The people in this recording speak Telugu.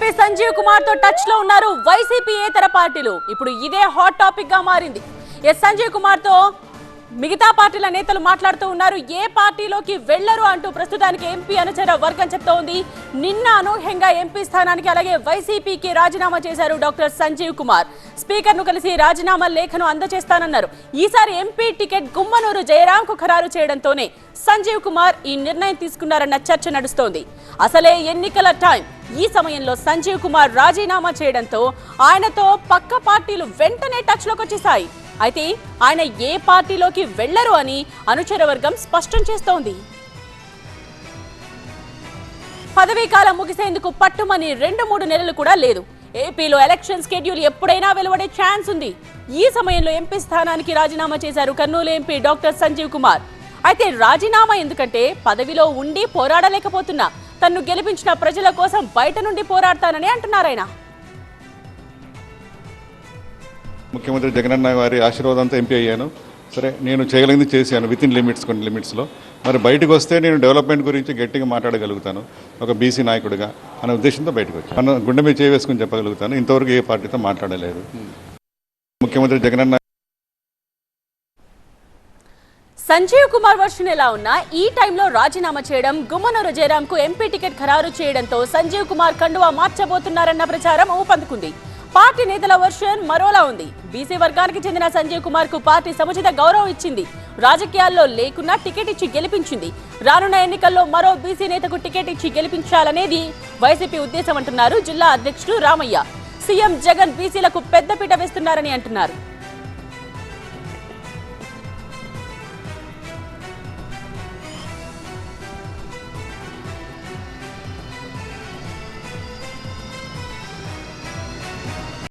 ఎంపీ సంజీవ్ కుమార్ తో టచ్ లో ఉన్నారు వైసీపీ ఏతర పార్టీలు. ఇప్పుడు ఇదే హాట్ టాపిక్ గా మారింది. సంజీవ్ కుమార్ తో మిగతా పార్టీల నేతలు మాట్లాడుతూ ఉన్నారు. ఏ పార్టీలోకి వెళ్లరు అంటూ ప్రస్తుతానికి ఎంపీ అనుచర వర్గం చెప్తోంది. నిన్న అనూహ్యంగా ఎంపీ స్థానానికి అలాగే వైసీపీకి రాజీనామా చేశారు డాక్టర్ సంజీవ్ కుమార్. స్పీకర్ ను కలిసి రాజీనామా లేఖను అందజేస్తానన్నారు. ఈసారి ఎంపీ టికెట్ గుమ్మనూరు జయరాంకు ఖరారు చేయడంతోనే సంజీవ్ కుమార్ ఈ నిర్ణయం తీసుకున్నారన్న చర్చ నడుస్తోంది. అసలే ఎన్నికల టైం. ఈ సమయంలో సంజీవ్ కుమార్ రాజీనామా చేయడంతో ఆయనతో పక్క పార్టీలు వెంటనే టచ్ లోకి వచ్చేశాయి. అయితే ఆయన ఏ పార్టీలోకి వెళ్లరు అని అనుచర వర్గం స్పష్టం చేస్తోంది. పదవీ కాలం ముగిసేందుకు పట్టుమని 2-3 నెలలు కూడా లేదు. ఏపీలో ఎలక్షన్ షెడ్యూల్ ఎప్పుడైనా వెలువడే ఛాన్స్ ఉంది. ఈ సమయంలో ఎంపీ స్థానానికి రాజీనామా చేశారు కర్నూలు ఎంపీ డాక్టర్ సంజీవ్ కుమార్. అయితే రాజీనామా ఎందుకంటే పదవిలో ఉండి పోరాడలేకపోతున్నా, తన్ను గెలిపించిన ప్రజల కోసం బయట నుండి పోరాడతానని అంటున్నారు ఆయన. ముఖ్యమంత్రి జగనన్న గారి ఆశీర్వాదంతో ఎంపీ అయ్యాను. సరే, నేను చేయగలిగింది చేశాను వితిన్ కొన్ని లిమిట్స్లో. మరి బయటకు వస్తే నేను డెవలప్మెంట్ గురించి గట్టిగా మాట్లాడగలుగుతాను ఒక బీసీ నాయకుడిగా అనే ఉద్దేశంతో బయటకు వచ్చాను. మన గుండె మీద చేయవేసుకుని చెప్పగలుగుతాను. ఇంతవరకు ఏ పార్టీతో మాట్లాడలేదు. ముఖ్యమంత్రి జగనన్న సంజీవ్ కుమార్ వర్షన్ ఎలా ఉన్నా ఈ టైంలో రాజీనామా చేయడం, గుమ్మనూరు జయరాంకు ఎంపీ టికెట్ ఖరారు చేయడంతో సంజీవ్ కుమార్ కండువా మార్చబోతున్నారన్న ప్రచారం ఊపందుకుంది. పార్టీ నేతల వర్షన్ మరోలా ఉంది. బీసీ వర్గానికి చెందిన సంజీవ్ కుమార్ కు పార్టీ సముచిత గౌరవం ఇచ్చింది. రాజకీయాల్లో లేకున్నా టికెట్ ఇచ్చి గెలిపించింది. రానున్న ఎన్నికల్లో మరో బీసీ నేతకు టికెట్ ఇచ్చి గెలిపించాలనేది వైసీపీ ఉద్దేశం అంటున్నారు జిల్లా అధ్యక్షుడు రామయ్య. సీఎం జగన్ బీసీలకు పెద్దపీట వేస్తున్నారని అంటున్నారు.